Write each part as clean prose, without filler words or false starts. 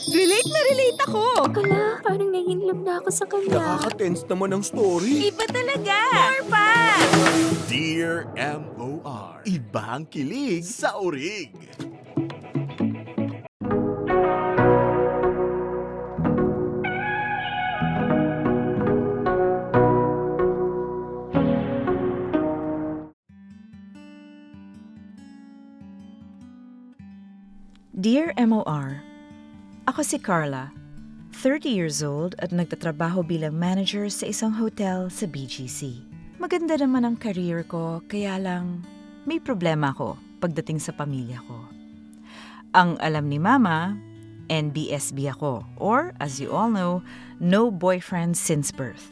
Relate na relate ako! Kala, parang nahihilog na ako sa kanya. Nakaka-tense naman ang story. Iba talaga! More pa! Dear M.O.R. Ibang kilig sa orig. Dear MOR, ako si Carla, 30 years old at nagtatrabaho bilang manager sa isang hotel sa BGC. Maganda naman ang career ko, kaya lang may problema ako pagdating sa pamilya ko. Ang alam ni Mama, NBSB ako, or as you all know, no boyfriend since birth.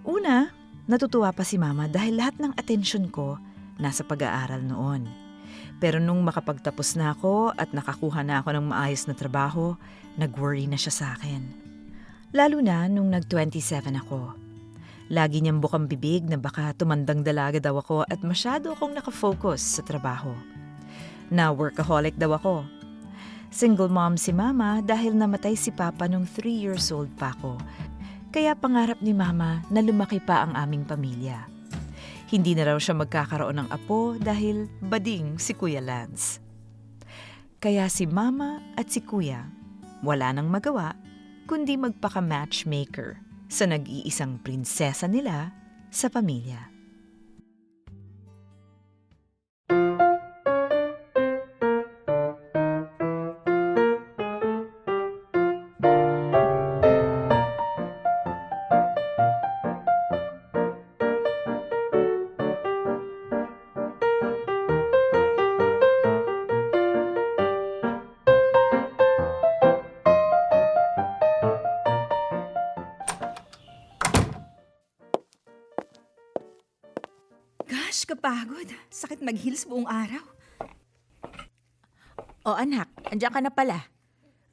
Una, natutuwa pa si Mama dahil lahat ng atensyon ko nasa pag-aaral noon. Pero nung makapagtapos na ako at nakakuha na ako ng maayos na trabaho, nag-worry na siya sa akin. Lalo na nung nag-27 ako. Lagi niyang bukang bibig na baka tumandang dalaga daw ako at masyado akong nakafocus sa trabaho. Na workaholic daw ako. Single mom si Mama dahil namatay si Papa nung 3 years old pa ako. Kaya pangarap ni Mama na lumaki pa ang aming pamilya. Hindi na raw siya magkakaroon ng apo dahil bading si Kuya Lance. Kaya si Mama at si Kuya, wala nang magawa kundi magpaka-matchmaker sa nag-iisang prinsesa nila sa pamilya. Gosh, kapagod. Sakit mag-heels buong araw. O anak, andiyan ka na pala.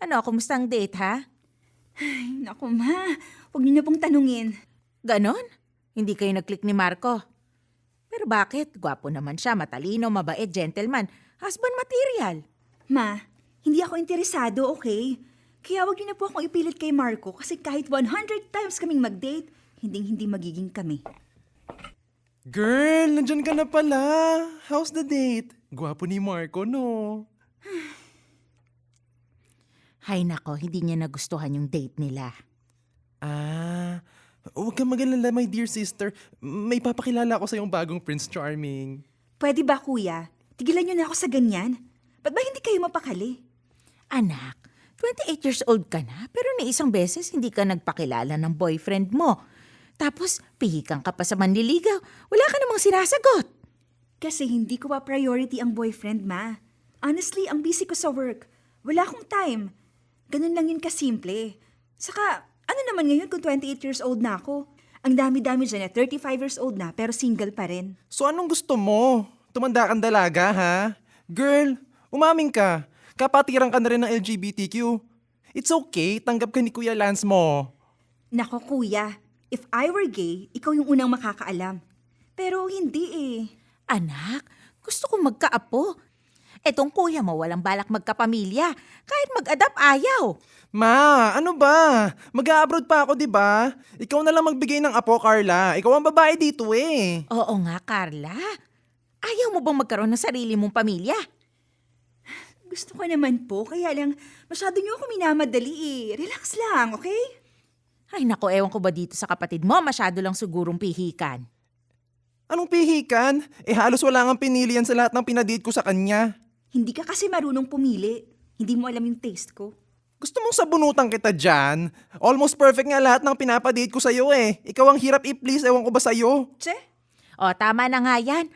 Ano, kumusta ang date ha? Ay, naku ma. Huwag niyo na pong tanungin. Ganon? Hindi kayo nag-click ni Marco. Pero bakit? Gwapo naman siya, matalino, mabait, gentleman. Husband material. Ma, hindi ako interesado, okay? Kaya huwag niyo na po akong ipilit kay Marco kasi kahit 100 times kaming mag-date, hindi magiging kami. Girl, nandyan ka na pala. How's the date? Gwapo ni Marco, no? Hay nako, hindi niya nagustuhan yung date nila. Huwag kang mag-alala, my dear sister. May papakilala ako sa yung bagong Prince Charming. Pwede ba, kuya? Tigilan niyo na ako sa ganyan. Ba't ba hindi kayo mapakali? Anak, 28 years old ka na, pero ni isang beses hindi ka nagpakilala ng boyfriend mo. Tapos, pihikang ka pa sa manliligaw. Wala ka namang sinasagot. Kasi hindi ko pa priority ang boyfriend, ma. Honestly, ang busy ko sa work. Wala akong time. Ganun lang yun kasimple. Saka, ano naman ngayon kung 28 years old na ako? Ang dami-dami dyan na 35 years old na pero single pa rin. So anong gusto mo? Tumanda kang dalaga, ha? Girl, umaming ka. Kapatiran ka na rin ng LGBTQ. It's okay, tanggap ka ni Kuya Lance mo. Nako kuya, if I were gay, ikaw yung unang makakaalam. Pero hindi eh. Anak, gusto kong magkaapo. Etong kuya mo walang balak magkapamilya. Kahit mag-adapt ayaw. Ma, ano ba? Mag-a-abroad pa ako, di ba? Ikaw na lang magbigay ng apo, Carla. Ikaw ang babae dito eh. Oo nga, Carla. Ayaw mo bang magkaroon ng sarili mong pamilya? Gusto ko naman po, kaya lang masyado niyo ako minamadali eh. Relax lang, okay? Ay nako, ewan ko ba dito sa kapatid mo, masyado lang sigurong pihikan. Anong pihikan? Halos wala nga pinili yan sa lahat ng pinadate ko sa kanya. Hindi ka kasi marunong pumili. Hindi mo alam yung taste ko. Gusto mong sabunutan kita dyan? Almost perfect nga lahat ng pinapadate ko sa'yo eh. Ikaw ang hirap i-please, ewan ko ba sa'yo? Che? O, tama na nga yan.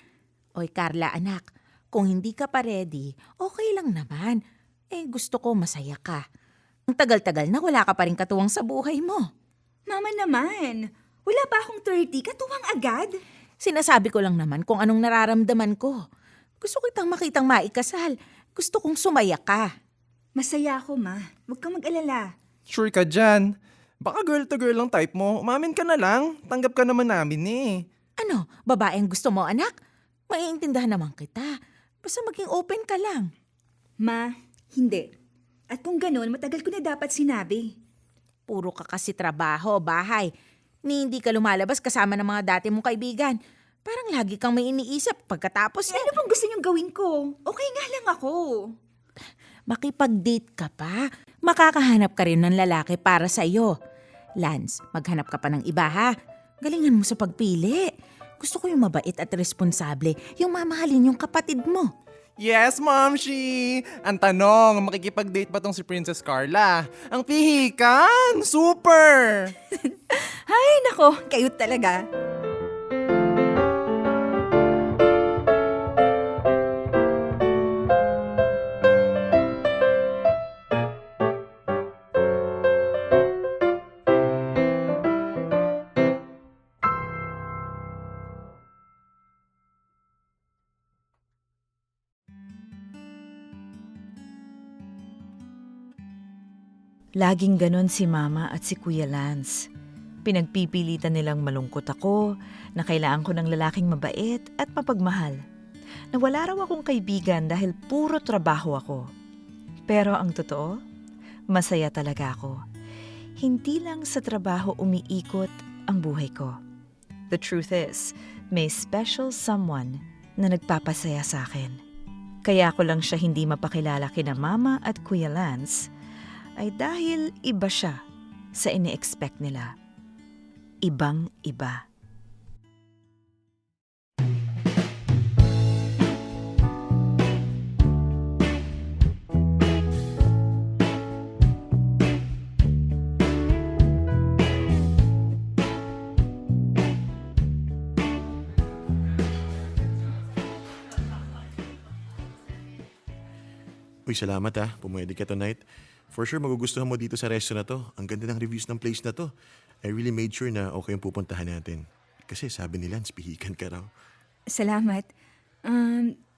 Oy, Carla, anak, kung hindi ka pa ready, okay lang naman. Gusto ko masaya ka. Ang tagal-tagal na wala ka pa rin katuwang sa buhay mo. Mama naman, wala pa akong 30, katuwang agad. Sinasabi ko lang naman kung anong nararamdaman ko. Gusto kitang makitang maikasal. Gusto kong sumaya ka. Masaya ako, ma. Huwag kang mag-alala. Sure ka dyan. Baka girl to girl lang type mo. Umamin ka na lang. Tanggap ka naman namin eh. Ano, babaeng gusto mo, anak? Maiintindihan naman kita. Basta maging open ka lang. Ma, hindi. At kung ganun, matagal ko na dapat sinabi. Puro ka kasi trabaho, bahay. Ni hindi ka lumalabas kasama ng mga dati mong kaibigan. Parang lagi kang may iniisip pagkatapos Ano bang gusto niyong gawin ko? Okay nga lang ako. makipag-date ka pa. Makakahanap ka rin ng lalaki para sa'yo. Lance, maghanap ka pa ng iba ha. Galingan mo sa pagpili. Gusto ko yung mabait at responsable, yung mamahalin yung kapatid mo. Yes, Momshi! Ang tanong, makikipag-date ba tong si Princess Carla? Ang pihikan! Super! Ay, nako, kayo talaga. Laging ganon si Mama at si Kuya Lance. Pinagpipilitan nilang malungkot ako, na kailangan ko ng lalaking mabait at mapagmahal. Na wala raw akong kaibigan dahil puro trabaho ako. Pero ang totoo, masaya talaga ako. Hindi lang sa trabaho umiikot ang buhay ko. The truth is, may special someone na nagpapasaya sa akin. Kaya ko lang siya hindi mapakilala kina Mama at Kuya Lance ay dahil iba siya sa ini-expect nila. Ibang-iba. Uy, salamat ha. Pumwede ka tonight. For sure, magugustuhan mo dito sa resto na to. Ang ganda ng reviews ng place na to. I really made sure na okay yung pupuntahan natin. Kasi sabi nila, pihikan ka raw. Salamat.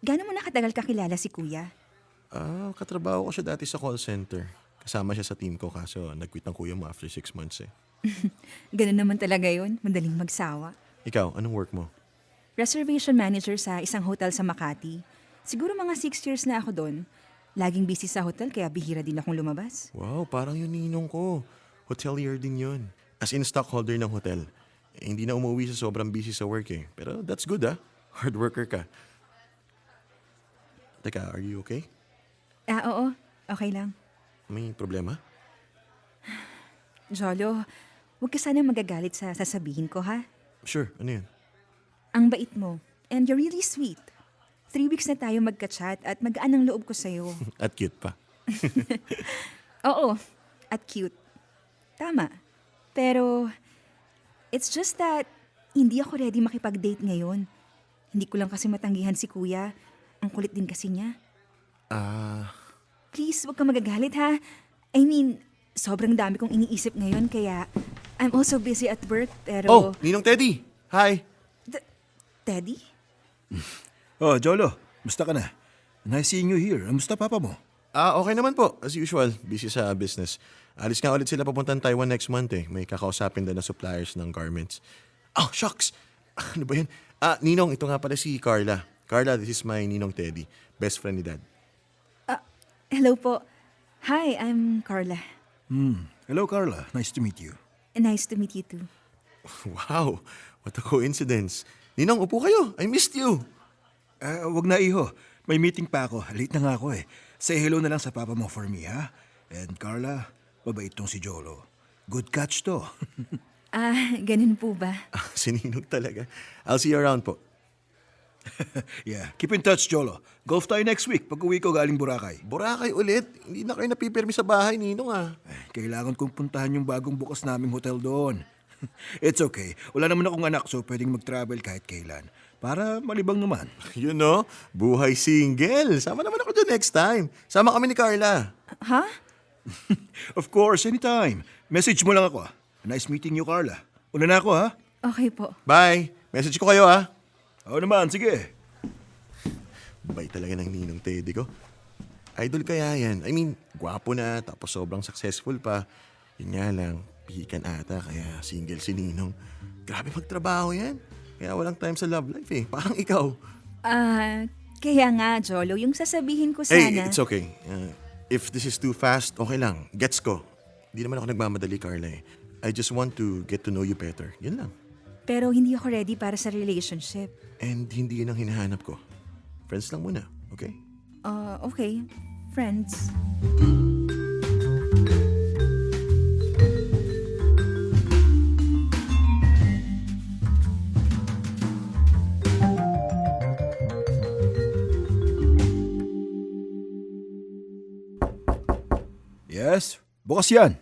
Gano'n mo nakatagal kakilala si Kuya? Katrabaho ko siya dati sa call center. Kasama siya sa team ko kaso nag-quit ang kuya mo after 6 months eh. Gano'n naman talaga yun. Madaling magsawa. Ikaw, anong work mo? Reservation manager sa isang hotel sa Makati. Siguro mga 6 years na ako doon. Laging busy sa hotel kaya bihira din akong lumabas. Wow, parang yung ninong ko. Hotelier din yun. As in stockholder ng hotel. Hindi na umuwi sa sobrang busy sa work eh. Pero that's good ah. Hard worker ka. Teka, are you okay? Oo. Okay lang. May problema? Jolo, huwag ka sanang magagalit sa sasabihin ko, ha? Sure, ano yun? Ang bait mo. And you're really sweet. 3 weeks na tayo magka-chat at magaan ang loob ko sa'yo. At cute pa. Oo, at cute. Tama. Pero, it's just that hindi ako ready makipag-date ngayon. Hindi ko lang kasi matanggihan si Kuya. Ang kulit din kasi niya. Please, huwag kang magagalit ha. I mean, sobrang dami kong iniisip ngayon kaya I'm also busy at work pero... Oh, Ninong Teddy! Hi! Teddy? Oh, Jolo, musta ka na? Nice seeing you here. Musta papa mo? Okay naman po. As usual, busy sa business. Alis nga ulit sila papuntang Taiwan next month eh. May kakausapin doon na suppliers ng garments. Oh, shucks! Ano ba yan? Ninong, ito nga pala si Carla. Carla, this is my Ninong Teddy. Best friend ni Dad. Hello po. Hi, I'm Carla. Hello, Carla. Nice to meet you. Nice to meet you too. Wow! What a coincidence. Ninong, upo kayo. I missed you. Wag na, iho. May meeting pa ako. Late na nga ako eh. Say hello na lang sa papa mo for me, ha? And Carla, mabait tong si Jolo. Good catch to. Ganun po ba? Si Ninong talaga. I'll see you around po. Yeah, keep in touch, Jolo. Golf tayo next week pag uwi ko galing Boracay. Boracay ulit. Hindi na kayo napipirmi sa bahay, Ninong ah. Kailangan kong puntahan yung bagong bukas naming hotel doon. It's okay. Wala naman akong anak so pwedeng mag-travel kahit kailan. Para malibang naman. You know, buhay single. Sama naman ako dyan next time. Sama kami ni Carla. Ha? Of course, anytime. Message mo lang ako. Nice meeting you, Carla. Una na ako, ha? Okay po. Bye. Message ko kayo ah. Oo naman, sige. Bay talaga ng Ninong Teddy ko. Idol kaya yan. I mean, gwapo na, tapos sobrang successful pa. Yun nga lang, pihikan ata, kaya single si Ninong. Grabe magtrabaho yan. Kaya walang time sa love life eh. Parang ikaw. Kaya nga, Jolo, yung sasabihin ko Hey, sana... it's okay. If this is too fast, okay lang. Gets ko. Di naman ako nagmamadali, Carla eh. I just want to get to know you better. Yan lang. Pero hindi ako ready para sa relationship. And hindi yun ang hinahanap ko. Friends lang muna, okay? Okay. Friends. Yes? Bukas yan.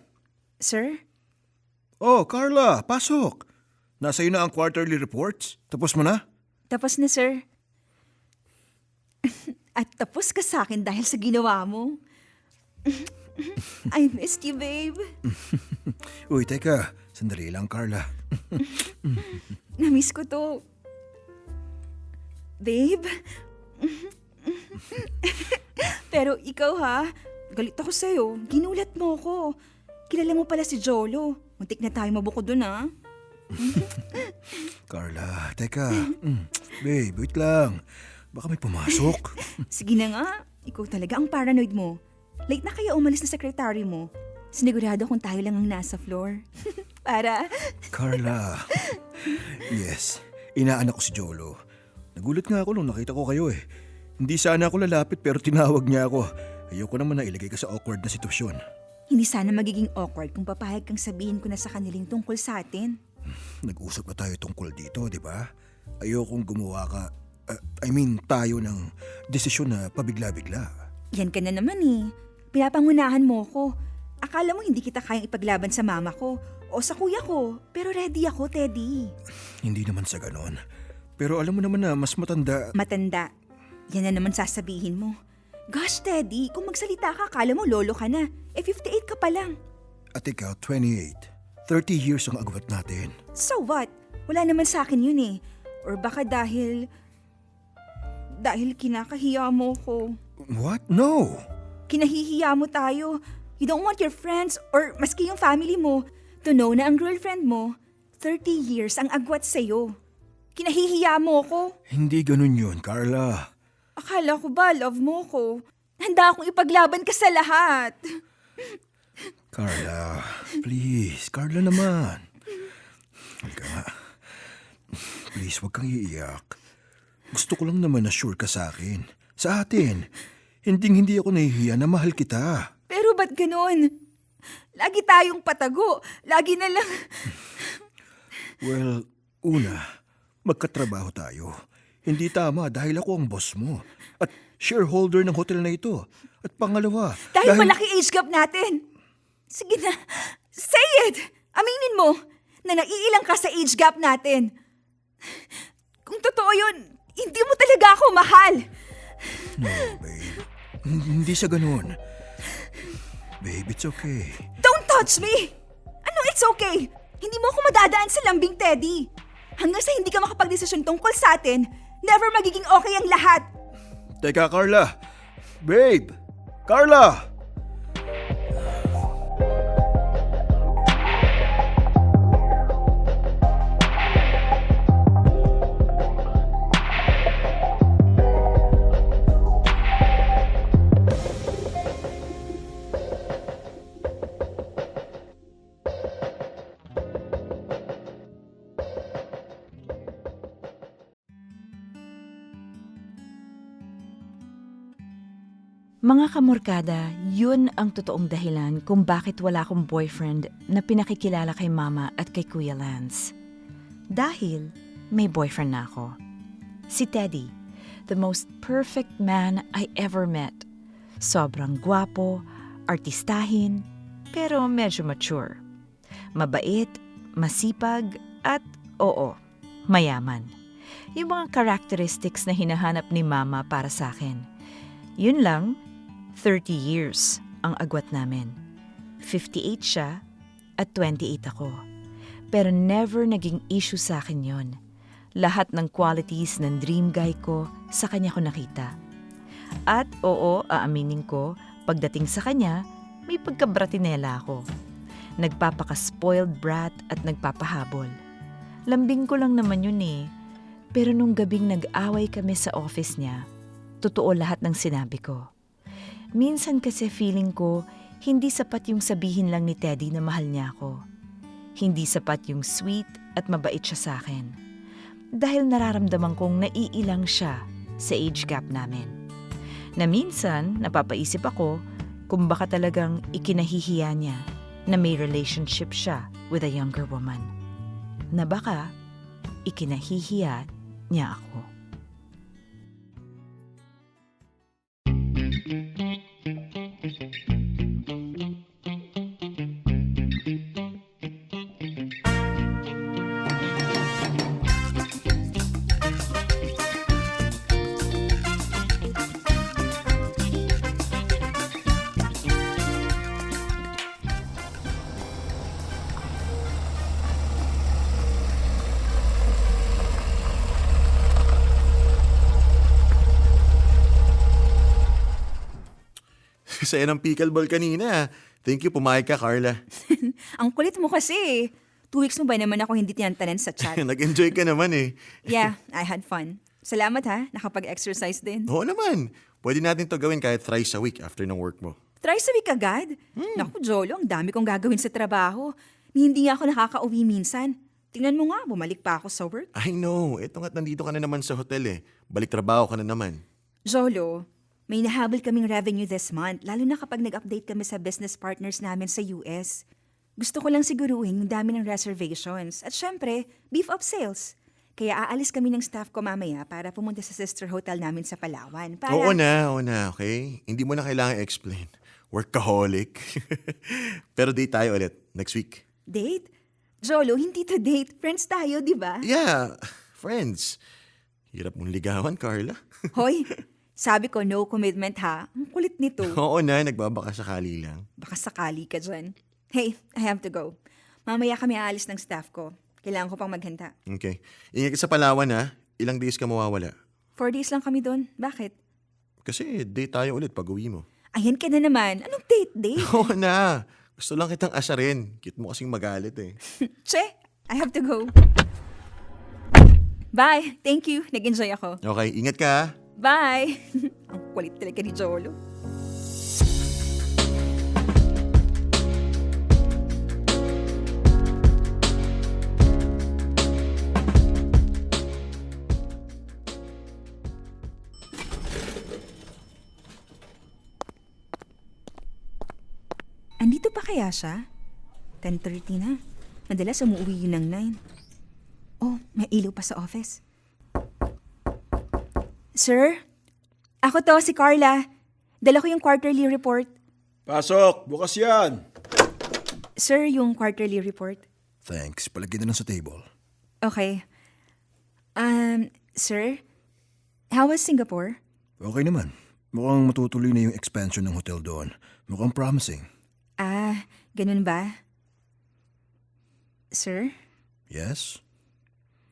Sir? Oh, Carla, pasok. Nasa iyo na ang quarterly reports. Tapos mo na? Tapos na, sir. At tapos ka sa akin dahil sa ginawa mo. I missed you, babe. Uy, teka. Sandali lang, Carla. Namiss ko to. Babe? Pero ikaw ha, galit ako sa'yo. Ginulat mo ako. Kilala mo pala si Jolo. Muntik na tayo mabuko dun ha. Carla, teka. Babe, wait lang. Baka may pumasok. Sige na nga, ikaw talaga ang paranoid mo. Late na kaya umalis na sekretary mo. Sinigurado kung tayo lang ang nasa floor. Para... Carla. Yes, inaanak ko si Jolo. Nagulat nga ako nung nakita ko kayo eh. Hindi sana ako lalapit pero tinawag niya ako. Ayoko naman na ilagay ka sa awkward na sitwasyon. Hindi sana magiging awkward kung papayag kang sabihin ko na sa kanilang tungkol sa atin. Nag-usap na tayo tungkol dito, di ba? Ayokong gumawa ka, tayo ng desisyon na pabigla-bigla. Yan ka na naman eh. Pinapangunahan mo ko. Akala mo hindi kita kayang ipaglaban sa mama ko o sa kuya ko. Pero ready ako, Teddy. Hindi naman sa ganon. Pero alam mo naman na mas matanda. Matanda. Yan na naman sasabihin mo. Gosh, Teddy, kung magsalita ka, akala mo lolo ka na. 58 ka pa lang. At ikaw, 28. 30 years ang agwat natin. So what? Wala naman sa akin yun eh. Or baka dahil kinakahiya mo ko. What? No! Kinahihiya mo tayo. You don't want your friends or maski yung family mo to know na ang girlfriend mo, 30 years ang agwat sa'yo. Kinahihiya mo ko. Hindi ganun yun, Carla. Akala ko ba love mo ko? Handa akong ipaglaban ka sa lahat. Carla, please. Carla naman. Halika nga. Please, huwag kang iiyak. Gusto ko lang naman na sure ka sa akin. Sa atin. Hindi ako nahihiya na mahal kita. Pero ba't ganon? Lagi tayong patago. Lagi na lang... Well, una, magkatrabaho tayo. Hindi tama dahil ako ang boss mo. At shareholder ng hotel na ito. At pangalawa, Dahil malaki age gap natin. Sige na, say it! Aminin mo na naiilang ka sa age gap natin. Kung totoo yun, hindi mo talaga ako mahal. No, babe. Hindi sa ganun. Babe, it's okay. Don't touch me! Ano it's okay? Hindi mo ako madadaan sa lambing, Teddy. Hanggang sa hindi ka makapagdesisyon tungkol sa atin, never magiging okay ang lahat. Teka, Carla. Babe! Carla! Mga kamorkada, yun ang totoong dahilan kung bakit wala akong boyfriend na pinakikilala kay Mama at kay Kuya Lance. Dahil may boyfriend na ako. Si Teddy, the most perfect man I ever met. Sobrang gwapo, artistahin, pero medyo mature. Mabait, masipag, at oo, mayaman. Yung mga characteristics na hinahanap ni Mama para sa akin. Yun lang, 30 years ang agwat namin. 58 siya at 28 ako. Pero never naging issue sa akin yon. Lahat ng qualities ng dream guy ko sa kanya ko nakita. At oo, aaminin ko, pagdating sa kanya, may pagkabratinela ako. Nagpapaka-spoiled brat at nagpapahabol. Lambing ko lang naman yun eh. Pero nung gabing nag-away kami sa office niya, totoo lahat ng sinabi ko. Minsan kasi feeling ko, hindi sapat yung sabihin lang ni Teddy na mahal niya ako. Hindi sapat yung sweet at mabait siya sa akin. Dahil nararamdaman kong naiilang siya sa age gap namin. Na minsan, napapaisip ako kung baka talagang ikinahihiya niya na may relationship siya with a younger woman. Na baka ikinahihiya niya ako. Saya ng pickleball kanina. Thank you, pumayag ka, Carla. Ang kulit mo kasi. 2 weeks mo ba naman ako hindi tinantanan sa chat? Nag-enjoy ka naman eh. Yeah, I had fun. Salamat ha, nakapag-exercise din. Oo naman. Pwede natin to gawin kahit thrice a week after ng work mo. Thrice a week agad? Naku, Jolo, ang dami kong gagawin sa trabaho. Hindi nga ako nakakauwi minsan. Tingnan mo nga, bumalik pa ako sa work. I know. Ito nga't nandito ka na naman sa hotel eh. Balik trabaho ka na naman. Jolo, may nahabol kaming revenue this month, lalo na kapag nag-update kami sa business partners namin sa US. Gusto ko lang siguruhin yung dami ng reservations. At syempre, beef up sales. Kaya aalis kami ng staff ko mamaya para pumunta sa sister hotel namin sa Palawan. Para... Oo na, okay? Hindi mo na kailangan explain. Workaholic. Pero date tayo ulit, next week. Date? Jolo, hindi to date. Friends tayo, di ba? Yeah, friends. Hirap mong ligawan, Carla. Hoy, sabi ko no commitment ha. Ang kulit nito. Oo na, nagbabaka sakali lang. Baka sakali ka dyan. Hey, I have to go. Mamaya kami aalis ng staff ko. Kailangan ko pang maghanda. Okay. Ingat ka sa Palawan ha. Ilang days ka mawawala? 4 days lang kami doon. Bakit? Kasi date tayo ulit pag uwi mo. Ayan ka na naman. Anong date? Oo na. Gusto lang kitang asarin. Cute mo kasing magalit eh. Che, I have to go. Bye. Thank you. Nag-enjoy ako. Okay, ingat ka ha. Bye. Ang kulit talaga ni Jolo. Andito pa kaya siya? 10:30 na. Madalas umuwi yun ng 9. Oh, may ilaw pa sa office. Sir? Ako to, si Carla. Dala ko yung quarterly report. Pasok! Bukas yan! Sir, yung quarterly report. Thanks. Palagyan na lang sa table. Okay. Sir? How was Singapore? Okay naman. Mukhang matutuloy na yung expansion ng hotel doon. Mukhang promising. Ah, ganun ba? Sir? Yes?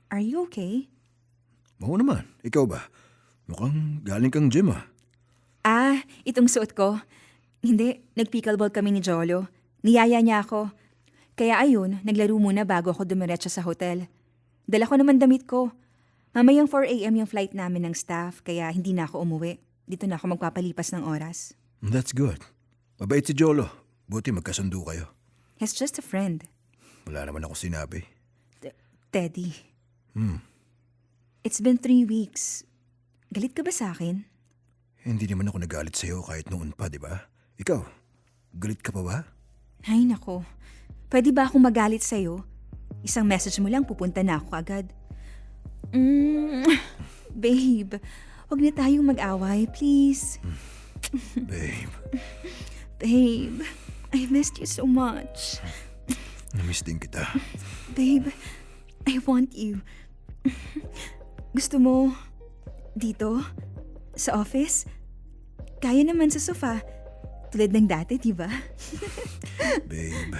Are you okay? Oo naman. Ikaw ba? Mukhang galing kang gym ah. Ah, itong suot ko. Hindi, nag-pickleball kami ni Jolo. Niyaya niya ako. Kaya ayun, naglaro muna bago ako dumiretso sa hotel. Dala ko naman damit ko. Mamayang 4 a.m. yung flight namin ng staff, kaya hindi na ako umuwi. Dito na ako magpapalipas ng oras. That's good. Mabait si Jolo. Buti magkasundo kayo. He's just a friend. Wala naman ako sinabi. Teddy. It's been 3 weeks. Galit ka ba sa akin? Hindi naman ako nagalit sa'yo kahit noon pa, di ba? Ikaw, galit ka pa ba? Ay nako, pwede ba akong magalit sa'yo? Isang message mo lang, pupunta na ako agad. Babe, wag na tayong mag-away, please. Babe, Babe, I missed you so much. namiss din kita. Babe, I want you. Gusto mo dito? Sa office? Kaya naman sa sofa. Tulad ng dati, di ba? Babe,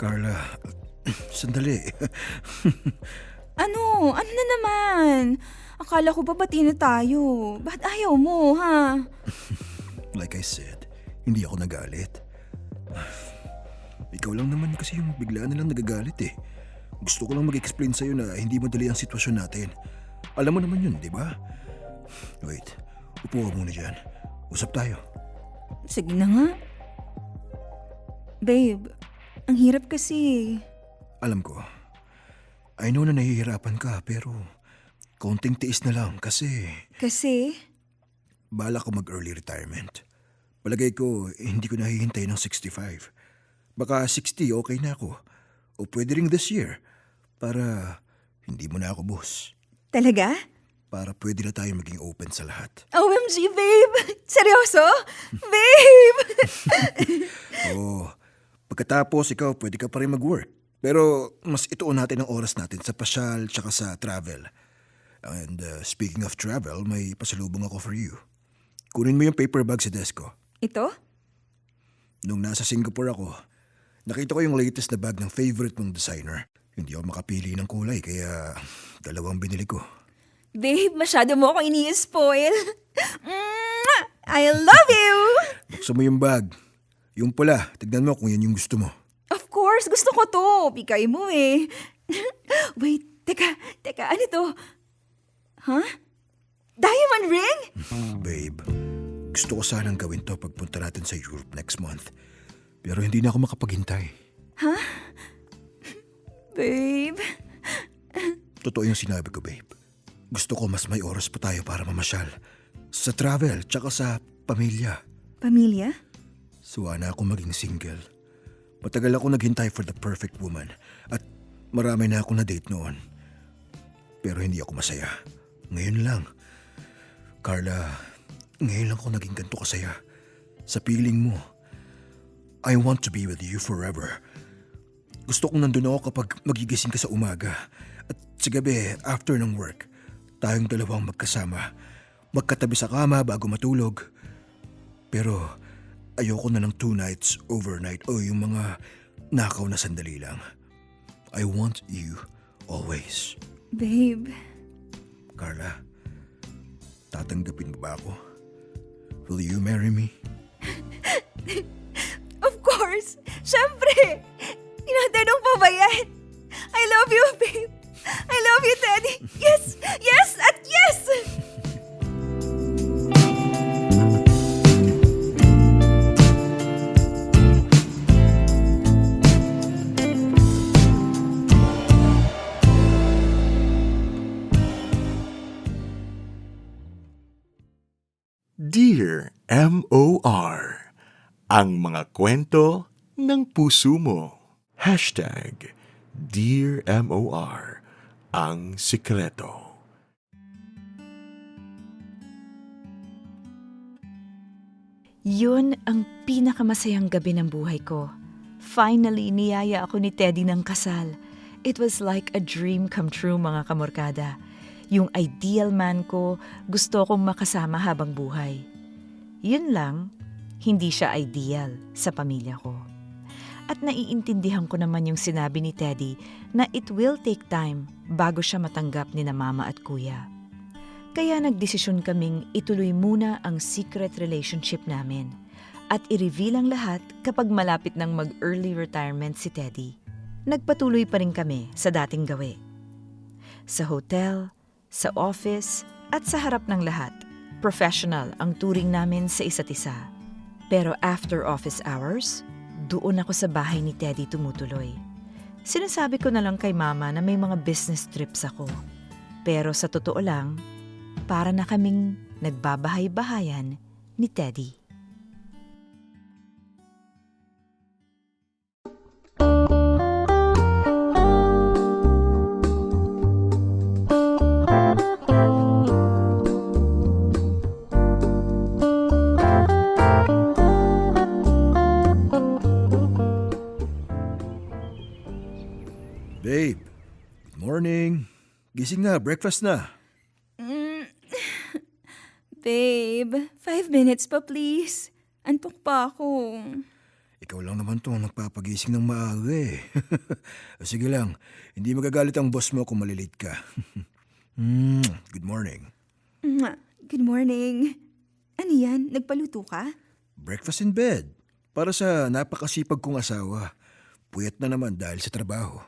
Carla, sandali. Ano? Ano na naman? Akala ko babati na tayo. Ba't ayaw mo, ha? Like I said, hindi ako nagalit. Ikaw lang naman kasi yung bigla na lang nagagalit eh. Gusto ko lang mag-explain sa'yo na hindi madali ang sitwasyon natin. Alam mo naman yun, di ba? Wait, upo ka muna dyan. Usap tayo. Sige na nga. Babe, ang hirap kasi. Alam ko. I know na nahihirapan ka, pero konting tiis na lang kasi Kasi? balak ko mag-early retirement. Palagay ko, hindi ko nahihintay ng 65. Baka 60 okay na ako. O pwede ring this year para hindi mo na ako boss. Talaga? Para pwede na tayo maging open sa lahat. OMG, babe! Seryoso? Babe! Oo. Pagkatapos, ikaw pwede ka pa rin mag-work. Pero mas ituon natin ang oras natin sa pasyal tsaka sa travel. And speaking of travel, may pasalubong ako for you. Kunin mo yung paper bag sa desk ko. Ito? Nung nasa Singapore ako, nakita ko yung latest na bag ng favorite mong designer. Hindi ako makapili ng kulay kaya 2 binili ko. Babe, masyado mo ako ini-spoil. I love you! Buksan mo yung bag. Yung pula, tignan mo kung yan yung gusto mo. Of course, gusto ko to. Bigay mo eh. Wait, teka, ano to? Huh? Diamond ring? Babe, gusto ko sanang gawin to pagpunta natin sa Europe next month. Pero hindi na ako makapaghintay. Babe. Totoo yung sinabi ko, babe. Gusto ko mas may oras pa tayo para mamasyal. Sa travel, tsaka sa pamilya. Pamilya? Suwa na ako maging single. Matagal ako naghintay for the perfect woman. At marami na ako na-date noon. Pero hindi ako masaya. Ngayon lang. Carla, ngayon lang ako naging ganito kasaya. Sa piling mo. I want to be with you forever. Gusto kong nandun ako kapag magigising ka sa umaga. At sa gabi, after ng work, tayong dalawang magkasama. Magkatabi sa kama bago matulog. Pero ayoko na ng 2 nights overnight o yung mga nakaw na sandali lang. I want you always. Babe. Carla, tatanggapin mo ba ako? Will you marry me? Of course! Siyempre! Tinatanong pa ba yan? I love you, babe! I love you, Teddy! Yes! Yes! At yes! Dear M.O.R. Ang mga kwento ng puso mo. #Dear M.O.R. Ang sikreto. Yun ang pinakamasayang gabi ng buhay ko. Finally, niyaya ako ni Teddy ng kasal. It was like a dream come true, mga kamorkada. Yung ideal man ko, gusto kong makasama habang buhay. Yun lang, hindi siya ideal sa pamilya ko. At naiintindihan ko naman yung sinabi ni Teddy na it will take time bago siya matanggap ni na mama at kuya. Kaya nagdesisyon kaming ituloy muna ang secret relationship namin at i-reveal ang lahat kapag malapit ng mag-early retirement si Teddy. Nagpatuloy pa rin kami sa dating gawi. Sa hotel, sa office, at sa harap ng lahat, professional ang turing namin sa isa't isa. Pero after office hours, doon ako sa bahay ni Teddy tumutuloy. Sinasabi ko na lang kay mama na may mga business trips ako. Pero sa totoo lang, para na kaming nagbabahay-bahayan ni Teddy. Babe, good morning. Gising na, breakfast na. Babe, 5 minutes pa please. Antok pa ako. Ikaw lang naman to ang nagpapagising ng maaga eh. Sige lang, hindi magagalit ang boss mo kung malilate ka. Good morning. Good morning. Ano yan? Nagpaluto ka? Breakfast in bed. Para sa napakasipag kong asawa. Puyat na naman dahil sa trabaho.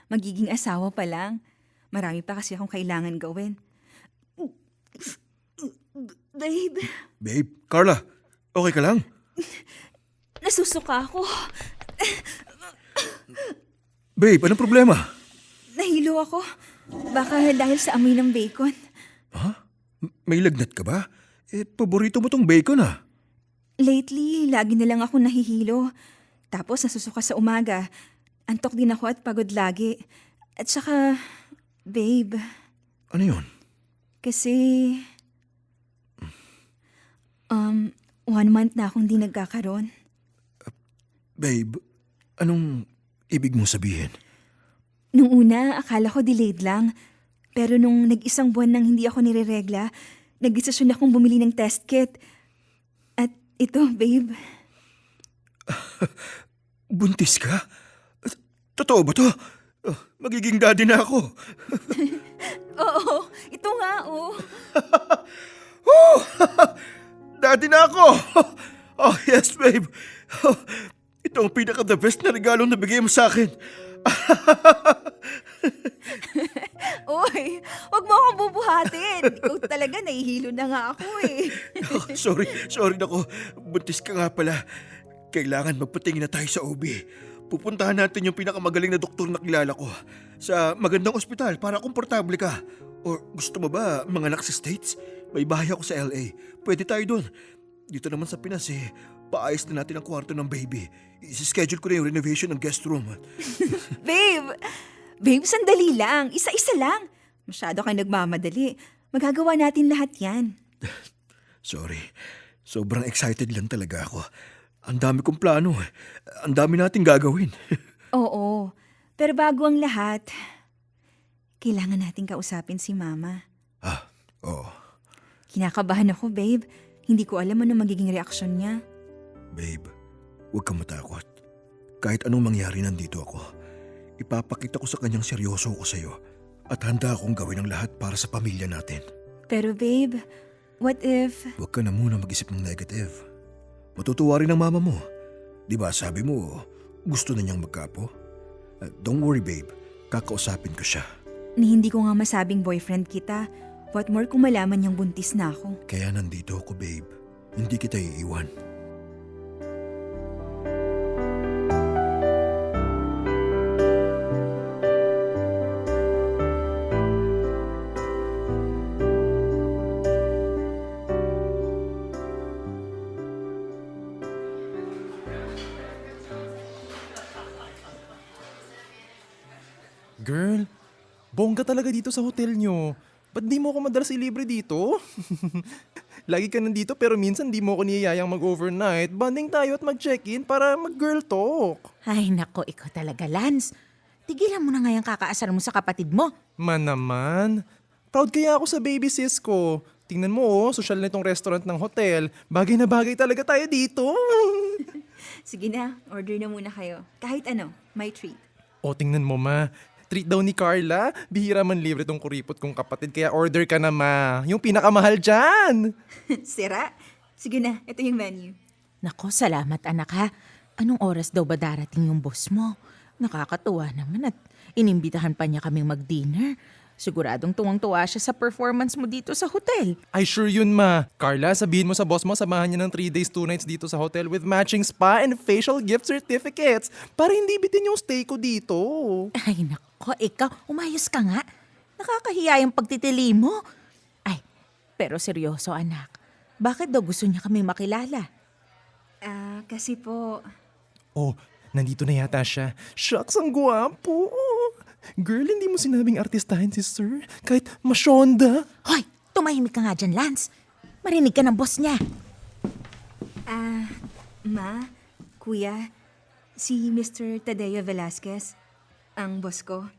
Magiging asawa pa lang. Marami pa kasi akong kailangan gawin. Babe. Babe, Carla, Okay ka lang? Nasusuka ako. Babe, anong problema? Nahilo ako. Baka dahil sa amoy ng bacon. May lagnat ka ba? Paborito mo tong bacon ah. Lately, lagi na lang ako nahihilo. Tapos nasusuka sa umaga. Antok din ako at pagod lagi. At saka, babe, Ano yun? kasi... 1 month na akong di nagkakaroon. Babe, anong ibig mong sabihin? Nung una, akala ko delayed lang. Pero nung nag-isang buwan nang hindi ako nireregla, nag-desisyon akong bumili ng test kit. At ito, babe. Buntis ka? Totoo ba to? Magiging daddy na ako. Oo, ito nga, oh. Daddy na ako! Oh, yes, babe. Ito ang pinaka-the best na regalong nabigay mo sa akin. Uy, wag mo akong bubuhatin. Ikaw talaga, nahihilo na nga ako eh. Oh, sorry na ko. Buntis ka nga pala. Kailangan magpatingin na tayo sa OB. Pupuntahan natin yung pinakamagaling na doktor na kilala ko sa magandang ospital para komportable ka. O gusto mo ba manganak sa States? May bahay ako sa LA. Pwede tayo doon. Dito naman sa Pinas paayos na natin ang kwarto ng baby. Isi-schedule ko na yung renovation ng guest room. Babe, sandali lang. Isa-isa lang. Masyado kayo nagmamadali. Magagawa natin lahat yan. Sorry. Sobrang excited lang talaga ako. Ang dami kong plano. Ang dami nating gagawin. Oo, pero bago ang lahat, kailangan nating kausapin si Mama. Oo. Kinakabahan ako, babe. Hindi ko alam ano magiging reaksyon niya. Babe, huwag kang matakot. Kahit anong mangyari, nandito ako. Ipapakita ko sa kanyang seryoso ko sa'yo at handa akong gawin ang lahat para sa pamilya natin. Pero babe, what if... Huwag ka na muna mag-isip ng negative. Matutuwa rin ang mama mo. Di ba sabi mo, gusto na niyang magkapo? Don't worry, babe. Kakausapin ko siya. Ni hindi ko nga masabing boyfriend kita. What more kung malaman niyang buntis na ako. Kaya nandito ako, babe. Hindi kita iiwan. Girl, bongga talaga dito sa hotel nyo. Ba't di mo ako madalas ilibre dito? Lagi ka nandito pero minsan di mo ako niyayayang mag-overnight. Banding tayo at mag-check-in para mag-girl talk. Ay nako, ikaw talaga, Lance. Tigilan mo na nga yung kakaasar mo sa kapatid mo. Man naman. Proud kaya ako sa baby sis ko. Tingnan mo social na itong restaurant ng hotel. Bagay na bagay talaga tayo dito. Sige na, order na muna kayo. Kahit ano, my treat. O tingnan mo ma. Treat daw ni Carla. Bihira man libre tong kuripot kong kapatid kaya order ka na ma. Yung pinakamahal dyan. Sira? Sige na, ito yung menu. Nako, salamat anak ha. Anong oras daw ba darating yung boss mo? Nakakatuwa naman at inimbitahan pa niya kaming mag-dinner. Siguradong tuwang-tuwa siya sa performance mo dito sa hotel. Ay sure yun ma. Carla, sabihin mo sa boss mo samahan niya ng 3 days 2 nights dito sa hotel with matching spa and facial gift certificates para hindi bitin yung stay ko dito. Ay nako, ikaw, umayos ka nga. Nakakahiya yung pagtitili mo. Ay, pero seryoso anak. Bakit daw gusto niya kami makilala? Kasi po, Oh, nandito na yata siya. Shucks, ang gwapo. Girl, hindi mo sinabing artistahin si sir. Kahit masyonda. Hoy, tumahimik ka nga dyan, Lance. Marinig ka ng boss niya. Ma, Kuya, si Mr. Tadeo Velasquez, ang boss ko.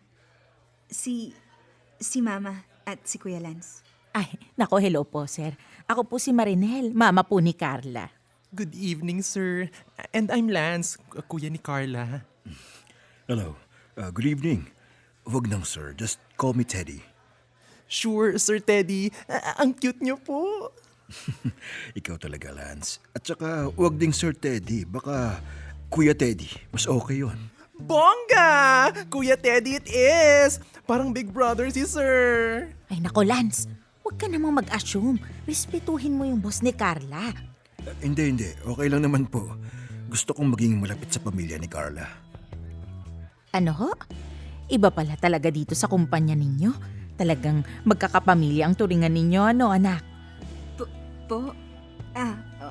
Si Mama at si Kuya Lance. Ay, nako, hello po, sir. Ako po si Marinel, mama po ni Carla. Good evening, sir. And I'm Lance, kuya ni Carla. Hello. Good evening. Huwag nang sir. Just call me Teddy. Sure, Sir Teddy. Ang cute niyo po. Ikaw talaga, Lance. At saka, huwag ding Sir Teddy. Baka Kuya Teddy. Mas okay yun. Bongga! Kuya Teddy it is! Parang big brother si sir. Ay, nako, Lance. Huwag ka namang mag-assume. Respetuhin mo yung boss ni Carla. Hindi. Okay lang naman po. Gusto kong maging malapit sa pamilya ni Carla. Ano ho? Iba pala talaga dito sa kumpanya ninyo. Talagang magkakapamilya ang turingan ninyo, ano anak? Po?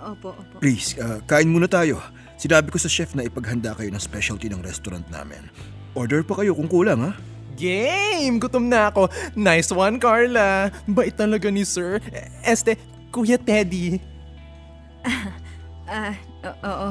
Opo. Please, kain muna tayo. Sinabi ko sa chef na ipaghanda kayo ng specialty ng restaurant namin. Order pa kayo kung kulang, ha? Game! Gutom na ako. Nice one, Carla. Bait talaga ni Sir. Kuya Teddy. Oo.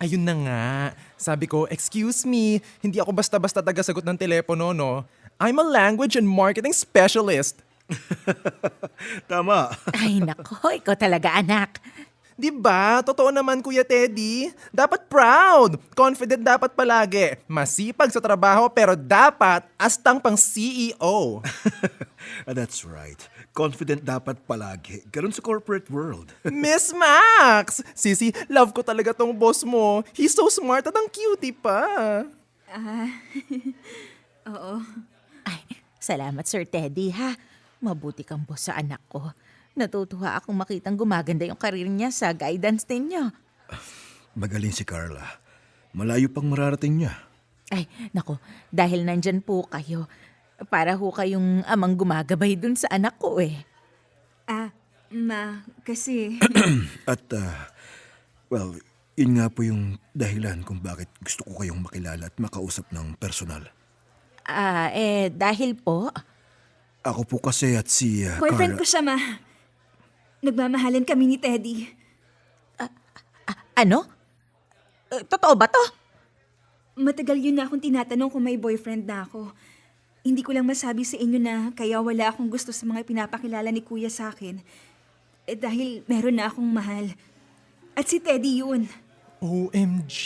Ayun na nga. Sabi ko, excuse me, hindi ako basta-basta taga-sagot ng telepono, no? I'm a language and marketing specialist. Tama. Ay nako, ikaw talaga anak. Di ba? Totoo naman, Kuya Teddy. Dapat proud. Confident dapat palagi. Masipag sa trabaho pero dapat astang pang CEO. That's right. Confident dapat palagi. Ganun sa corporate world. Miss Max! Sisi, love ko talaga tong boss mo. He's so smart at ang cutie pa. Ay, salamat Sir Teddy ha. Mabuti kang boss sa anak ko. Natutuwa akong makitang gumaganda yung karir niya sa guidance ninyo. Magaling si Carla. Malayo pang mararating niya. Ay, nako, dahil nandyan po kayo, para ho kayong amang gumagabay dun sa anak ko eh. Kasi... At, well, yun nga po yung dahilan kung bakit gusto ko kayong makilala at makausap ng personal. Dahil po, Ako po kasi at si boyfriend ko Carla... siya, ma. Nagmamahalan kami ni Teddy. ano? Totoo ba to? Matagal yun na akong tinatanong kung may boyfriend na ako. Hindi ko lang masabi sa inyo na kaya wala akong gusto sa mga pinapakilala ni Kuya sa akin. Dahil meron na akong mahal. At si Teddy yun. OMG!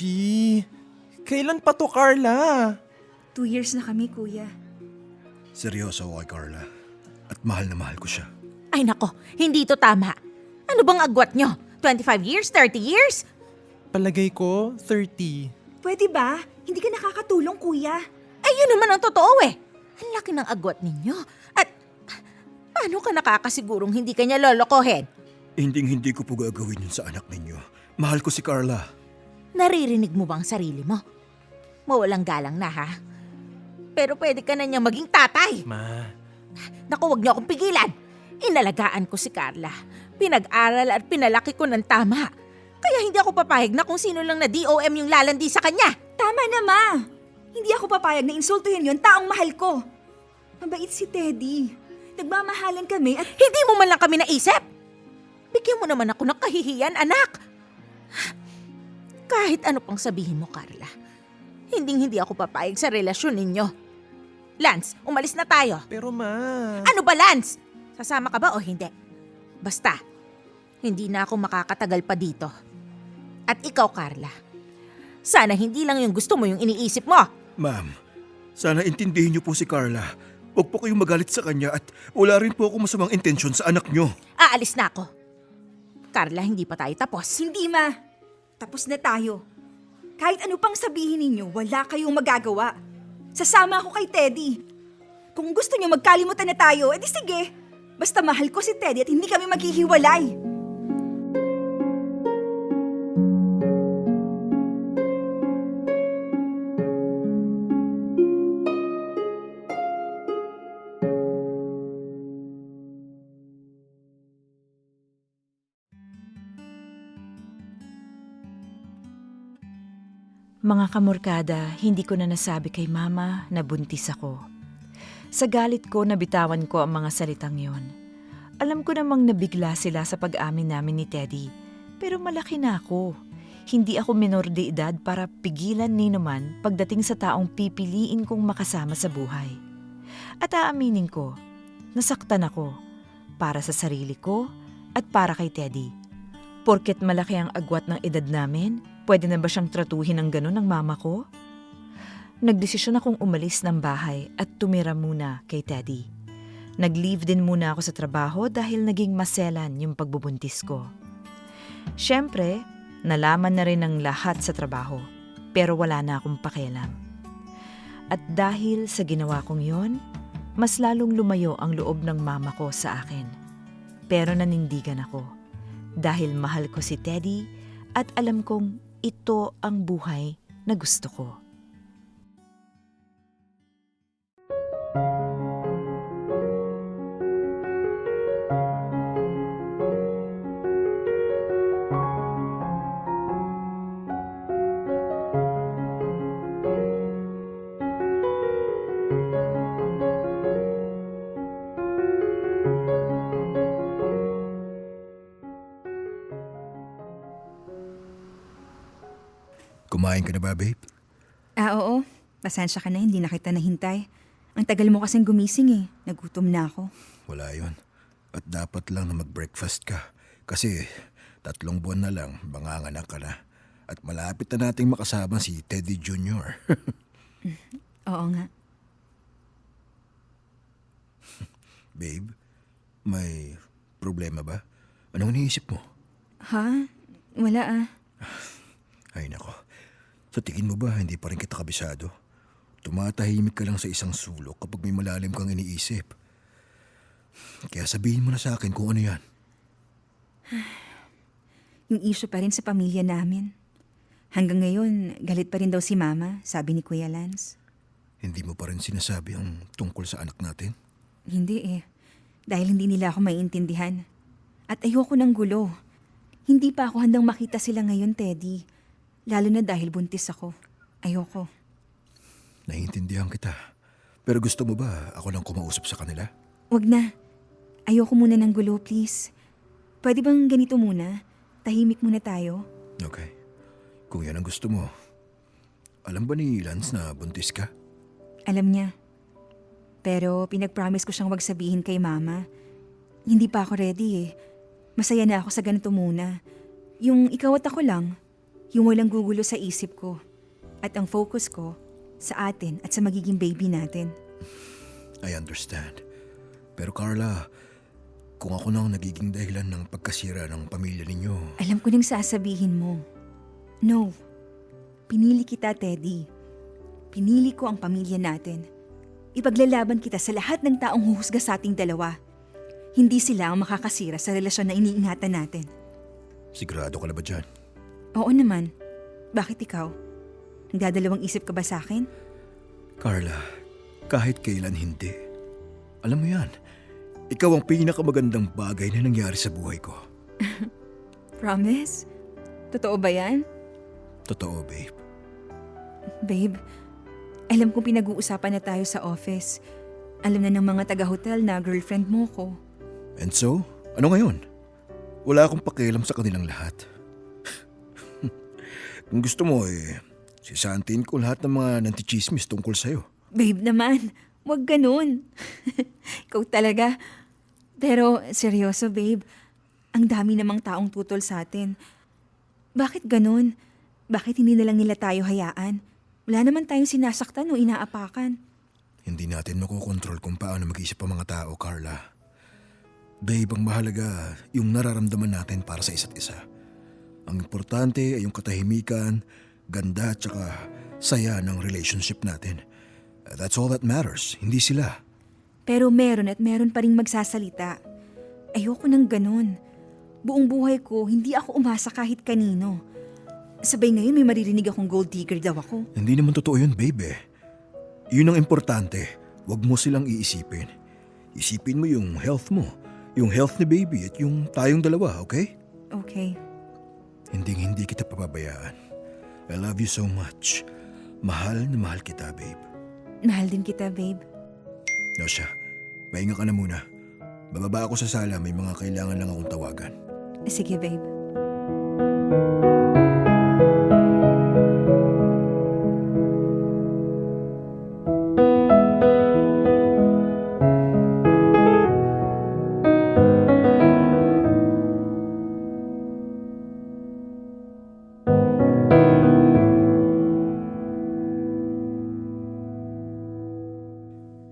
Kailan pa to, Carla? 2 years na kami, Kuya. Seryoso ako kay Carla. At mahal na mahal ko siya. Ay nako, hindi to tama. Ano bang agwat nyo? 25 years? 30 years? Palagay ko, 30. Pwede ba? Hindi ka nakakatulong, Kuya. Ay yun naman ang totoo eh. Ang laki ng agwat ninyo. At paano ka nakakasigurong hindi ka niya lolokohin? Hindi ko po gagawin yun sa anak ninyo. Mahal ko si Carla. Naririnig mo ba ang sarili mo? Mawalang galang na ha? Pero pwede ka na niyang maging tatay. Ma, Naku, wag niyo akong pigilan. Inalagaan ko si Carla. Pinag-aral at pinalaki ko ng tama. Kaya hindi ako papayag na kung sino lang na DOM yung lalandi sa kanya. Tama na, Ma. Hindi ako papayag na insultuhin yon taong mahal ko. Mabait si Teddy. Nagmamahalan kami at... Hindi mo man lang kami naisip. Bigyan mo naman ako ng kahihiyan, anak. Kahit ano pang sabihin mo, Carla. Hindi ako papayag sa relasyon ninyo. Lance, umalis na tayo. pero ma... Ano ba, Lance? Sasama ka ba o hindi? Basta, hindi na ako makakatagal pa dito. At ikaw, Carla, sana hindi lang yung gusto mo yung iniisip mo. Ma'am, sana intindihin niyo po si Carla. Huwag po kayong magalit sa kanya at wala rin po ako masamang intensyon sa anak niyo. Aalis na ako. Carla, hindi pa tayo tapos. Hindi, Ma. Tapos na tayo. Kahit ano pang sabihin ninyo, wala kayong magagawa. Sasama ako kay Teddy. Kung gusto niyo magkalimutan na tayo, edi sige. Basta mahal ko si Teddy at hindi kami maghihiwalay. Mga kamorkada, hindi ko na nasabi kay Mama na buntis ako. Sa galit ko, nabitawan ko ang mga salitang yon. Alam ko namang nabigla sila sa pag-amin namin ni Teddy, pero malaki na ako. Hindi ako minor de edad para pigilan ni naman pagdating sa taong pipiliin kong makasama sa buhay. At aaminin ko, nasaktan ako para sa sarili ko at para kay Teddy. Porket malaki ang agwat ng edad namin, pwede na ba siyang tratuhin ng ganun ng mama ko? Nagdesisyon akong umalis ng bahay at tumira muna kay Teddy. Nag-leave din muna ako sa trabaho dahil naging maselan yung pagbubuntis ko. Siyempre, nalaman na rin ng lahat sa trabaho, pero wala na akong pakialam. At dahil sa ginawa kong yon, mas lalong lumayo ang loob ng mama ko sa akin. Pero nanindigan ako dahil mahal ko si Teddy at alam kong ito ang buhay na gusto ko. Kumain ka na ba, babe? Oo. Pasensya ka na, hindi na kita nahintay. Ang tagal mo kasing gumising eh. Nagutom na ako. Wala yon. At dapat lang na mag-breakfast ka. Kasi 3 buwan na lang, banganganak ka na. At malapit na nating makasama si Teddy Jr. Oo nga. Babe, may problema ba? Anong iniisip mo? Ha? Wala ah. Ay nako, sa tingin mo ba hindi pa rin kita kabisado? Tumatahimik ka lang sa isang sulok kapag may malalim kang iniisip. Kaya sabihin mo na sa akin kung ano yan. Yung issue pa rin sa pamilya namin. Hanggang ngayon, galit pa rin daw si Mama, sabi ni Kuya Lance. Hindi mo pa rin sinasabi ang tungkol sa anak natin? Hindi eh. Dahil hindi nila ako maiintindihan. At ayoko ng gulo. Hindi pa ako handang makita sila ngayon, Teddy. Lalo na dahil buntis ako. Ayoko. Naiintindihan kita. Pero gusto mo ba ako lang kumausap sa kanila? Wag na. Ayoko muna ng gulo, please. Pwede bang ganito muna? Tahimik muna tayo. Okay. Kung yan ang gusto mo. Alam ba ni Lance na buntis ka? Alam niya. Pero pinag-promise ko siyang wag sabihin kay Mama. Hindi pa ako ready eh. Masaya na ako sa ganito muna. Yung ikaw at ako lang. Yung walang gugulo sa isip ko. At ang focus ko sa atin at sa magiging baby natin. I understand. Pero Carla, kung ako na ang nagiging dahilan ng pagkasira ng pamilya ninyo, Alam ko nang sasabihin mo. No. Pinili kita, Teddy. Pinili ko ang pamilya natin. Ipaglalaban kita sa lahat ng taong huhusga sa ating dalawa. Hindi sila ang makakasira sa relasyon na iniingatan natin. sigurado ka na ba dyan? Oo naman. Bakit ikaw? Nagdadalawang isip ka ba sa akin? Carla, kahit kailan hindi. Alam mo yan, ikaw ang pinakamagandang bagay na nangyari sa buhay ko. Promise? Totoo ba yan? Totoo, babe. Babe, alam kong pinag-uusapan na tayo sa office. Alam na ng mga taga-hotel na girlfriend mo ko. And so, ano ngayon? Wala akong pakialam sa kanilang lahat. Kung gusto mo sisantiin ko lahat ng mga nantichismis tungkol sa'yo. Babe naman, wag ganun. Ikaw talaga. Pero seryoso babe, ang dami namang taong tutol sa atin. Bakit ganun? Bakit hindi na lang nila tayo hayaan? Wala naman tayong sinasaktan o inaapakan. Hindi natin makokontrol kung paano mag-isip ang mga tao, Carla. Babe, ang mahalaga yung nararamdaman natin para sa isa't isa. Ang importante ay yung katahimikan, ganda at saka saya ng relationship natin. That's all that matters, hindi sila. Pero meron at meron pa rin magsasalita. Ayoko ng ganun. Buong buhay ko, hindi ako umasa kahit kanino. Sabay ngayon may maririnig akong gold digger daw ako. Hindi naman totoo yun, babe. Yun ang importante. Huwag mo silang iisipin. Isipin mo yung health mo, yung health ni baby at yung tayong dalawa, okay? Okay. Hindi kita pababayaan. I love you so much. Mahal na mahal kita, babe. Mahal din kita, babe. No siya, pahinga ka na muna. Bababa ako sa sala, may mga kailangan lang akong tawagan. Sige, babe.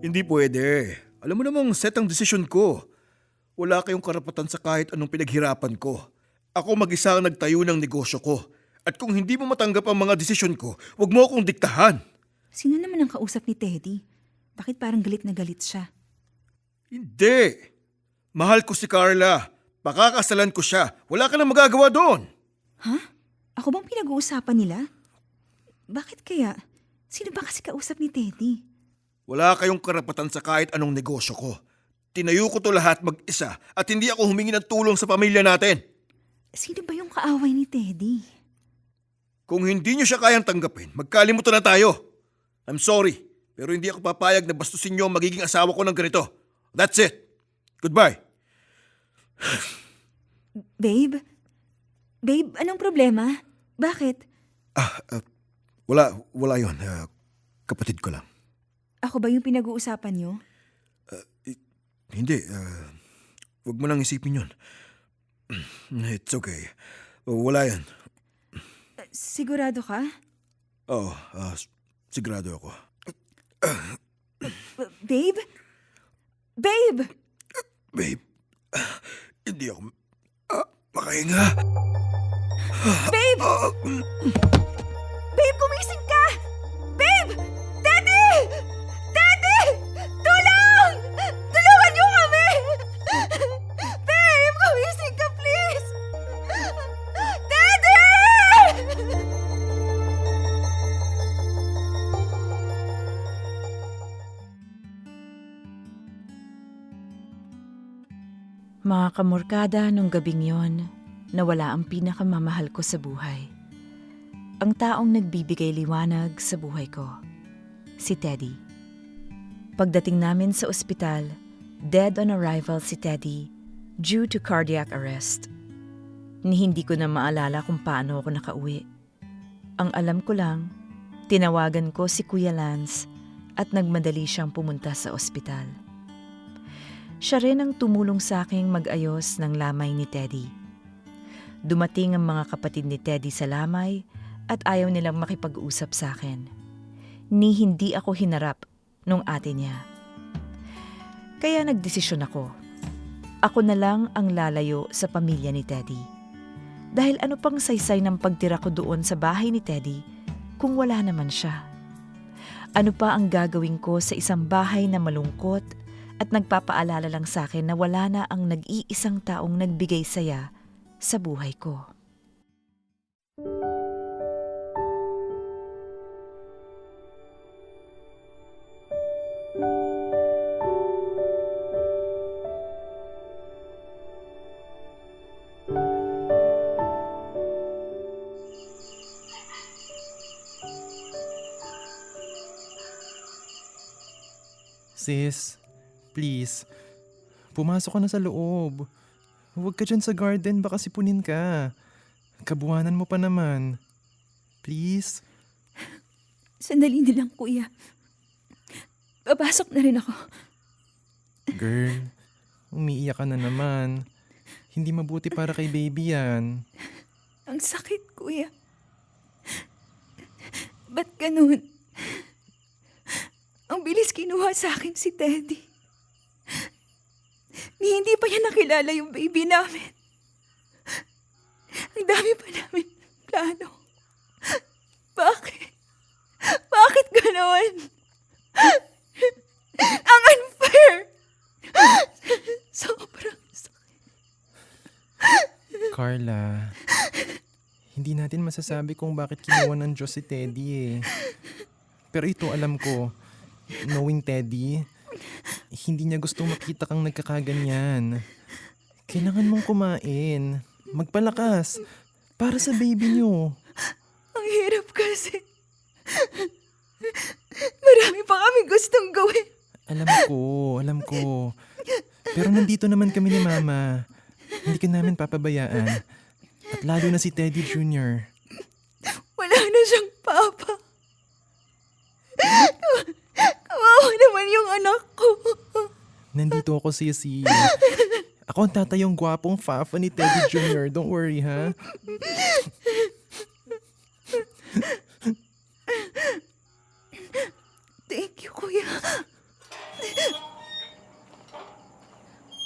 Hindi pwede. Alam mo namang set ang desisyon ko. Wala kayong karapatan sa kahit anong pinaghirapan ko. Ako mag-isa ang nagtayo ng negosyo ko. At kung hindi mo matanggap ang mga desisyon ko, huwag mo akong diktahan. Sino naman ang kausap ni Teddy? Bakit parang galit na galit siya? Hindi. Mahal ko si Carla. Pakakasalan ko siya. Wala ka nang magagawa doon. Ha? Ako bang pinag-uusapan nila? Bakit kaya? Sino ba kasi kausap ni Teddy? Wala kayong karapatan sa kahit anong negosyo ko. Tinayo ko to lahat mag-isa at hindi ako humingi ng tulong sa pamilya natin. Sino ba yung kaaway ni Teddy? Kung hindi nyo siya kayang tanggapin, magkalimutan na tayo. I'm sorry, pero hindi ako papayag na bastusin nyo ang magiging asawa ko ng ganito. That's it. Goodbye. Babe? Babe, anong problema? Bakit? Wala yun. Kapatid ko lang. Ako ba yung pinag-uusapan niyo? Hindi. Huwag mo nang isipin yun. It's okay. Wala yan. Sigurado ka? Oo, sigurado ako. Babe? Babe! Babe, hindi ako makahinga. Babe! Babe, gumising ka! Babe! Teddy! Teddy! Tulong! Tulungan niyo kami! Babe, gumising ka, please! Teddy! Mga kamorkada, nung gabing yon, nawala ang pinakamamahal ko sa buhay. Ang taong nagbibigay liwanag sa buhay ko. Si Teddy. Pagdating namin sa ospital, dead on arrival si Teddy due to cardiac arrest. Ni hindi ko na maalala kung paano ako nakauwi. Ang alam ko lang, tinawagan ko si Kuya Lance at nagmadali siyang pumunta sa ospital. Siya rin ang tumulong sa aking mag-ayos ng lamay ni Teddy. Dumating ang mga kapatid ni Teddy sa lamay at ayaw nilang makipag-usap sa akin. Ni hindi ako hinarap nung ate niya. Kaya nagdesisyon ako. Ako na lang ang lalayo sa pamilya ni Teddy. Dahil ano pang saysay ng pagtira ko doon sa bahay ni Teddy kung wala naman siya? Ano pa ang gagawin ko sa isang bahay na malungkot at nagpapaalala lang sa akin na wala na ang nag-iisang taong nagbigay saya sa buhay ko? Sis, please, pumasok ka na sa loob. Huwag ka dyan sa garden, baka sipunin ka. Kabuhanan mo pa naman. Please? Sandali na lang, kuya. Papasok na rin ako. Girl, umiiyak ka na naman. Hindi mabuti para kay baby yan. Ang sakit, kuya. Ba't ganun? Ang bilis kinuha sa akin si Teddy. Ni hindi pa niya nakilala yung baby namin. Ang dami pa namin plano. Bakit? Bakit ganoon? Ang unfair! Sobrang sakit. Carla, hindi natin masasabi kung bakit kinuha ng Diyos si Teddy eh. Pero ito alam ko, knowing Teddy, hindi niya gusto makita kang nagkakaganyan. Kailangan mong kumain. Magpalakas. Para sa baby niyo. Ang hirap kasi. Marami pa kami gustong gawin. Alam ko. Pero nandito naman kami ni Mama. Hindi ka namin papabayaan. At lalo na si Teddy Jr. Wala na siyang papa. Kawawa naman yung anak ko. Nandito ako, Sisi. Ako ang tatayong gwapong fafa ni Teddy Jr. Don't worry, ha? Thank you, kuya.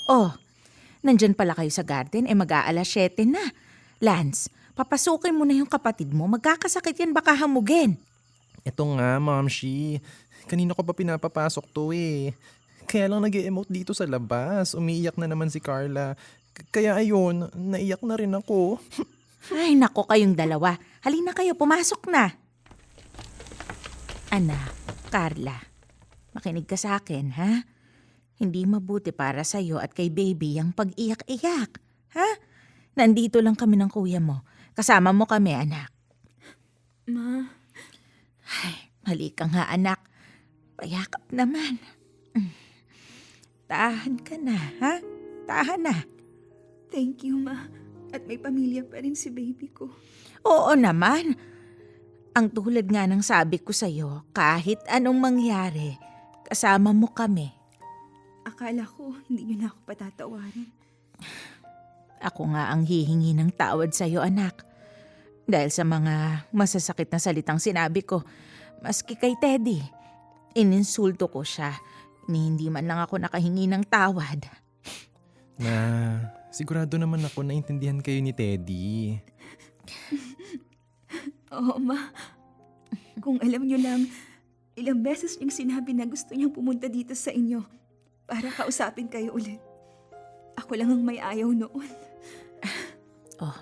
Oh, nandyan pala kayo sa garden, mag-aalas 7 na. Lance, papasukin mo na yung kapatid mo. Magkakasakit yan, baka hamugin. Ito nga, Momshi. Kanina ko pa pinapapasok to eh. Kaya lang nag-e-emote dito sa labas. Umiiyak na naman si Carla. Kaya ayun, naiyak na rin ako. Ay, nako kayong dalawa. Halina kayo, pumasok na. Anak, Carla, makinig ka sa akin, ha? Hindi mabuti para sa'yo at kay baby ang pag-iyak-iyak, ha? Nandito lang kami ng kuya mo. Kasama mo kami, anak. Ma, Ay, mali ka nga, anak. Payakap naman. Tahan ka na, ha? Tahan na. thank you, Ma. At may pamilya pa rin si baby ko. Oo naman. Ang tulad nga ng sabi ko sa'yo, kahit anong mangyari, kasama mo kami. Akala ko hindi niyo na ako patatawarin. Ako nga ang hihingi ng tawad sa'yo, anak. Dahil sa mga masasakit na salitang sinabi ko, maski kay Teddy, ininsulto ko siya ni hindi man lang ako nakahingi ng tawad. Na, sigurado naman ako na intindihan kayo ni Teddy. Oo, Ma. Kung alam niyo lang, ilang beses niyang sinabi na gusto niyang pumunta dito sa inyo para kausapin kayo ulit. Ako lang ang may ayaw noon. Oh,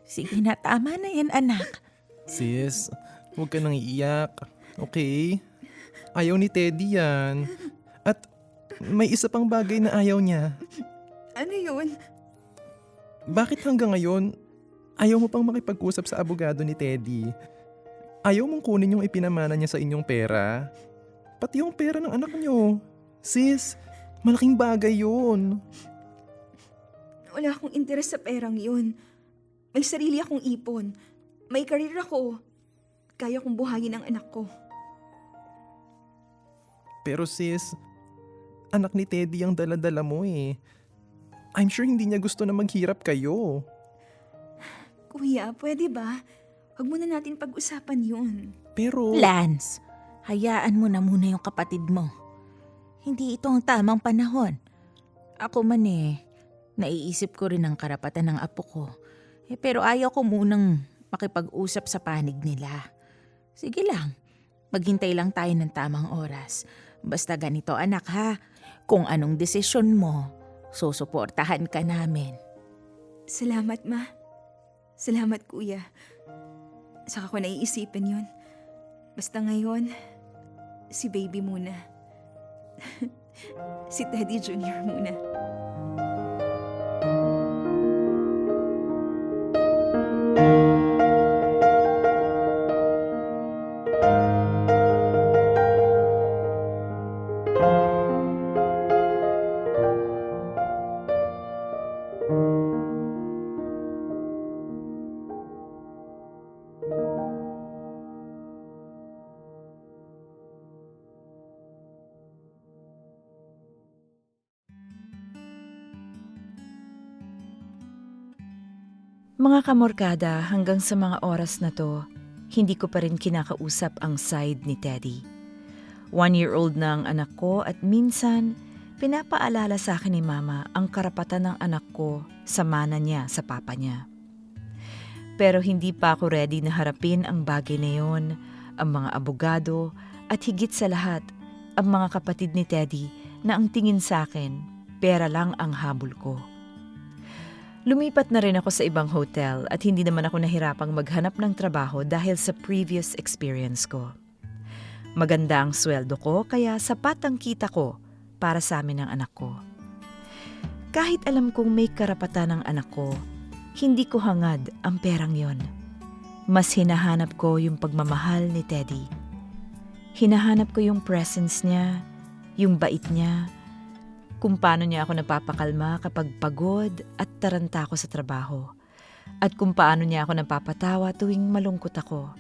sige na, tama na yan, anak. Sis, huwag ka nang iiyak. Okay? Ayaw ni Teddy yan. At may isa pang bagay na ayaw niya. Ano yun? Bakit hanggang ngayon, ayaw mo pang makipag-usap sa abogado ni Teddy? Ayaw mong kunin yung ipinamana niya sa inyong pera? Pati yung pera ng anak niyo. Sis, malaking bagay yun. Wala akong interes sa perang yun. May sarili akong ipon. May karir ako. Kaya kong buhayin ang anak ko. Pero sis, anak ni Teddy ang dala-dala mo eh. I'm sure hindi niya gusto na maghirap kayo. Kuya, pwede ba? Huwag muna natin pag-usapan yun. Pero... Lance, hayaan mo na muna yung kapatid mo. Hindi ito ang tamang panahon. Ako man naiisip ko rin ang karapatan ng apo ko. Pero ayaw ko munang makipag-usap sa panig nila. Sige lang, maghintay lang tayo ng tamang oras. Basta ganito anak ha, kung anong desisyon mo, susuportahan ka namin. Salamat, Ma. Salamat, Kuya. Saka ko naiisipin yun. Basta ngayon, si baby muna. Si Teddy Jr. muna. Mga kamorkada, hanggang sa mga oras na to, hindi ko pa rin kinakausap ang side ni Teddy. 1-year-old na ang anak ko at minsan, pinapaalala sa akin ni Mama ang karapatan ng anak ko sa mana niya sa papa niya. Pero hindi pa ako ready na harapin ang bagay na yon, ang mga abogado at higit sa lahat, ang mga kapatid ni Teddy na ang tingin sa akin, pera lang ang habol ko. Lumipat na rin ako sa ibang hotel at hindi naman ako nahirapang maghanap ng trabaho dahil sa previous experience ko. Maganda ang sweldo ko kaya sapat ang kita ko para sa amin ng anak ko. Kahit alam kong may karapatan ng anak ko, hindi ko hangad ang perang yon. Mas hinahanap ko yung pagmamahal ni Teddy. Hinahanap ko yung presence niya, yung bait niya, kung paano niya ako napapakalma kapag pagod at taranta ako sa trabaho, at kung paano niya ako napapatawa tuwing malungkot ako.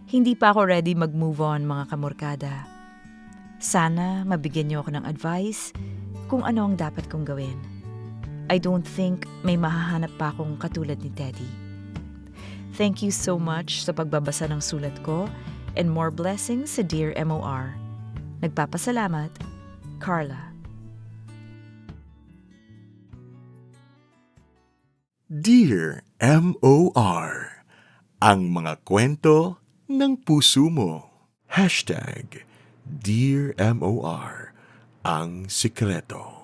Hindi pa ako ready mag-move on, mga kamorkada. Sana mabigyan niyo ako ng advice kung ano ang dapat kong gawin. I don't think may mahahanap pa akong katulad ni Teddy. Thank you so much sa pagbabasa ng sulat ko and more blessings sa Dear MOR. Nagpapasalamat, Carla. Dear M.O.R. Ang mga kwento ng puso mo. #Dear M.O.R. Ang sikreto.